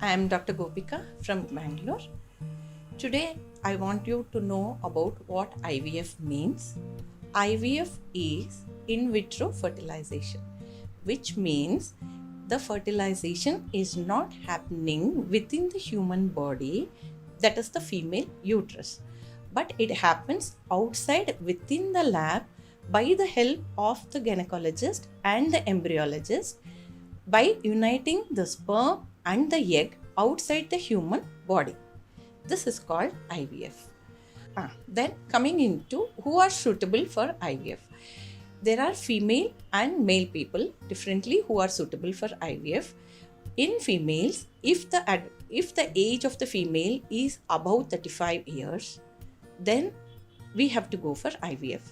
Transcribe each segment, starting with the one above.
I am Dr. Gopika from Bangalore. Today, I want you to know about what IVF means. IVF is in vitro fertilization, which means the fertilization is not happening within the human body, that is the female uterus, but it happens outside within the lab by the help of the gynecologist and the embryologist by uniting the sperm and the egg outside the human body. This is called IVF. Then coming into who are suitable for IVF. There are female and male people differently who are suitable for IVF. In females, if the age of the female is above 35 years, then we have to go for IVF.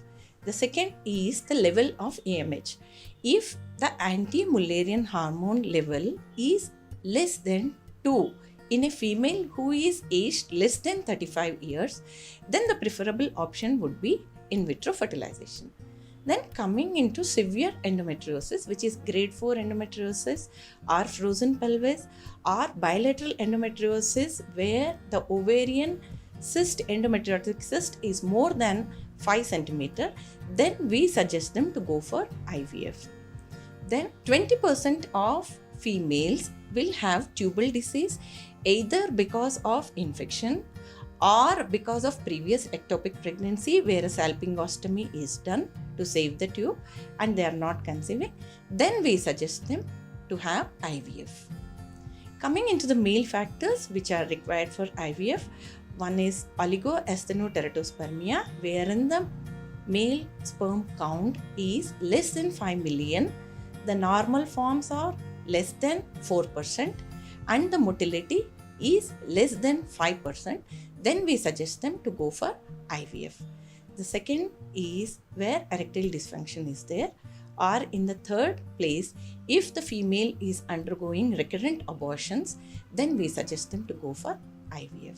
The second is the level of AMH. If the anti-Mullerian hormone level is less than 2 in a female who is aged less than 35 years, then the preferable option would be in vitro fertilization. Then coming into severe endometriosis, which is grade 4 endometriosis or frozen pelvis or bilateral endometriosis where the ovarian endometriotic cyst is more than 5 cm, then we suggest them to go for IVF. Then 20% of females will have tubal disease either because of infection or because of previous ectopic pregnancy where a salpingostomy is done to save the tube and they are not conceiving. Then we suggest them to have IVF. Coming into the male factors which are required for IVF, one is oligoasthenoteratospermia, wherein the male sperm count is less than 5 million. The normal forms are less than 4% and the motility is less than 5%. Then we suggest them to go for IVF. The second is where erectile dysfunction is there, or in the third place, if the female is undergoing recurrent abortions, then we suggest them to go for IVF.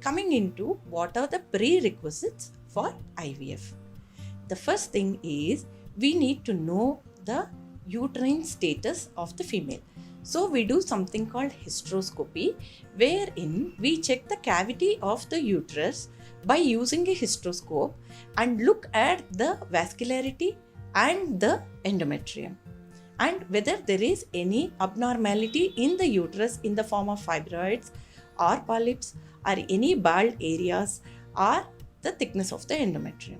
Coming into what are the prerequisites for IVF. The first thing is we need to know the uterine status of the female. So we do something called hysteroscopy, wherein we check the cavity of the uterus by using a hysteroscope and look at the vascularity and the endometrium and whether there is any abnormality in the uterus in the form of fibroids or polyps or any bald areas or the thickness of the endometrium.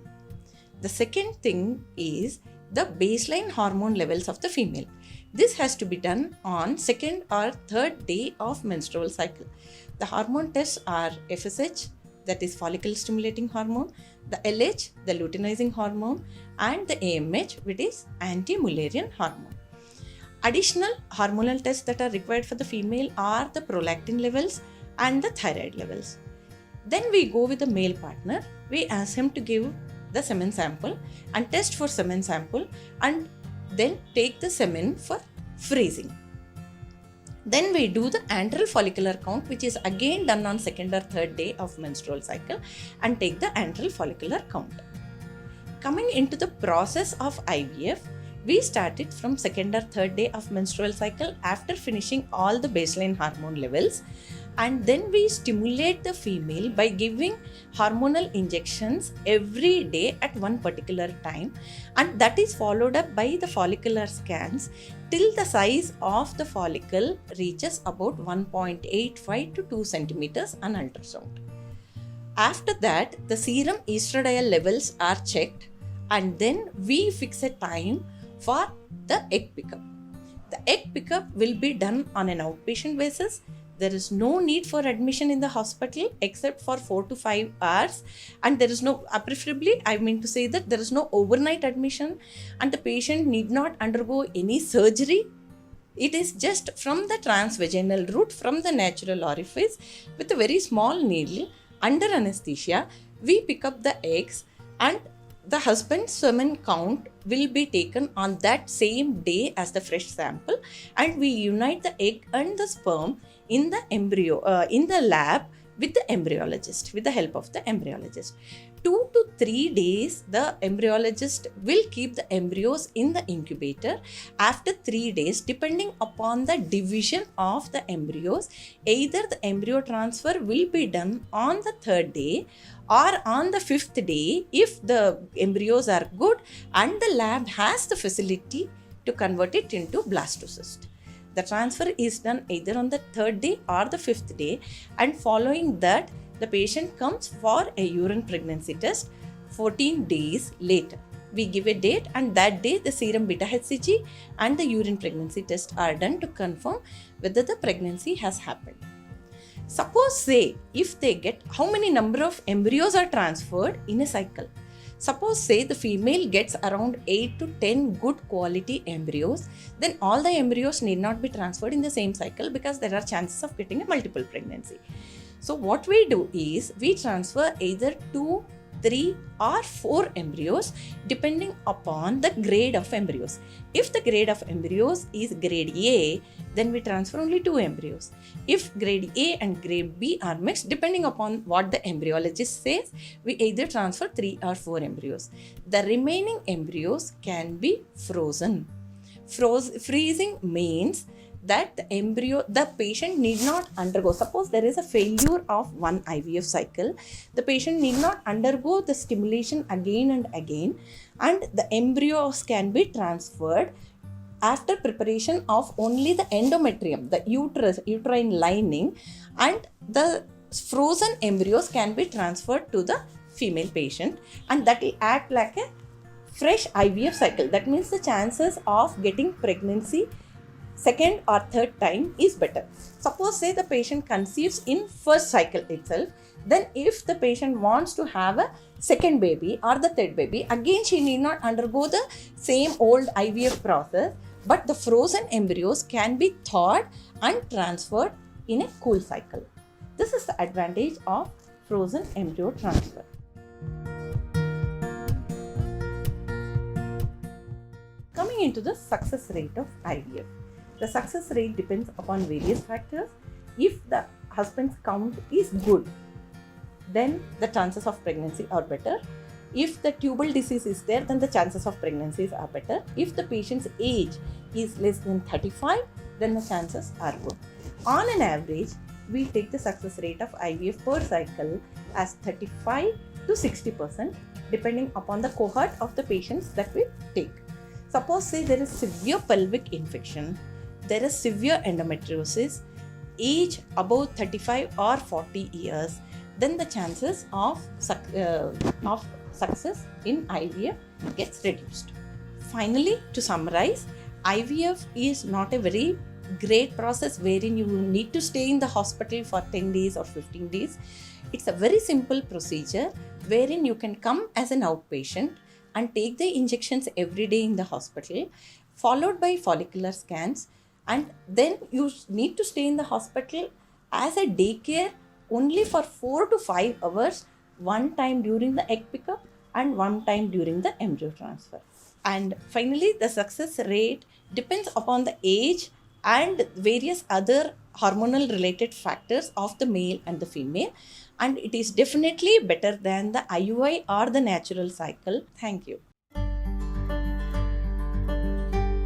The second thing is the baseline hormone levels of the female. This has to be done on second or third day of menstrual cycle. The hormone tests are FSH, that is follicle stimulating hormone, the LH, the luteinizing hormone, and the AMH, which is anti-Mullerian hormone. Additional hormonal tests that are required for the female are the prolactin levels and the thyroid levels. Then we go with the male partner. We ask him to give the semen sample and test for semen sample and then take the semen for freezing. Then we do the antral follicular count, which is again done on second or third day of menstrual cycle, and take the antral follicular count. Coming into the process of IVF, we start it from second or third day of menstrual cycle after finishing all the baseline hormone levels, and then we stimulate the female by giving hormonal injections every day at one particular time, and that is followed up by the follicular scans till the size of the follicle reaches about 1.85 to 2 centimeters on ultrasound. After that, the serum estradiol levels are checked and then we fix a time for the egg pickup. The egg pickup will be done on an outpatient basis. There is no need for admission in the hospital except for 4 to 5 hours, and there is no, preferably I mean to say that there is no overnight admission and the patient need not undergo any surgery. It is just from the transvaginal route, from the natural orifice with a very small needle under anesthesia. We pick up the eggs and the husband's semen count will be taken on that same day as the fresh sample, and we unite the egg and the sperm in the embryo in the lab with the embryologist, with the help of the embryologist. 2 to 3 days, the embryologist will keep the embryos in the incubator. After 3 days, depending upon the division of the embryos, either the embryo transfer will be done on the 3rd day or on the 5th day if the embryos are good and the lab has the facility to convert it into blastocyst. The transfer is done either on the 3rd day or the 5th day, and following that, the patient comes for a urine pregnancy test 14 days later. We give a date, and that day the serum beta HCG and the urine pregnancy test are done to confirm whether the pregnancy has happened. Suppose say if they get how many number of embryos are transferred in a cycle. Suppose say the female gets around 8 to 10 good quality embryos, then all the embryos need not be transferred in the same cycle because there are chances of getting a multiple pregnancy. So what we do is we transfer either 2, 3 or 4 embryos depending upon the grade of embryos. If the grade of embryos is grade A, then we transfer only 2 embryos. If grade A and grade B are mixed, depending upon what the embryologist says, we either transfer 3 or 4 embryos. The remaining embryos can be frozen. Freezing means that the patient need not undergo. Suppose there is a failure of one IVF cycle, the patient need not undergo the stimulation again and again, and the embryos can be transferred after preparation of only the endometrium, the uterine lining, and the frozen embryos can be transferred to the female patient, and that will act like a fresh IVF cycle. That means the chances of getting pregnancy second or third time is better. Suppose say the patient conceives in first cycle itself, then if the patient wants to have a second baby or the third baby, again she need not undergo the same old IVF process, but the frozen embryos can be thawed and transferred in a cool cycle. This is the advantage of frozen embryo transfer. Coming into the success rate of IVF. The success rate depends upon various factors. If the husband's count is good, then the chances of pregnancy are better. If the tubal disease is there, then the chances of pregnancies are better. If the patient's age is less than 35, then the chances are good. On an average, we take the success rate of IVF per cycle as 35 to 60%, depending upon the cohort of the patients that we take. Suppose say there is severe pelvic infection, there is severe endometriosis, age above 35 or 40 years, then the chances of success in IVF gets reduced. Finally, to summarize, IVF is not a very great process wherein you need to stay in the hospital for 10 days or 15 days. It's a very simple procedure wherein you can come as an outpatient and take the injections every day in the hospital, followed by follicular scans, and then you need to stay in the hospital as a daycare only for 4 to 5 hours, one time during the egg pickup and one time during the embryo transfer. And finally, the success rate depends upon the age and various other hormonal related factors of the male and the female, and it is definitely better than the IUI or the natural cycle. Thank you.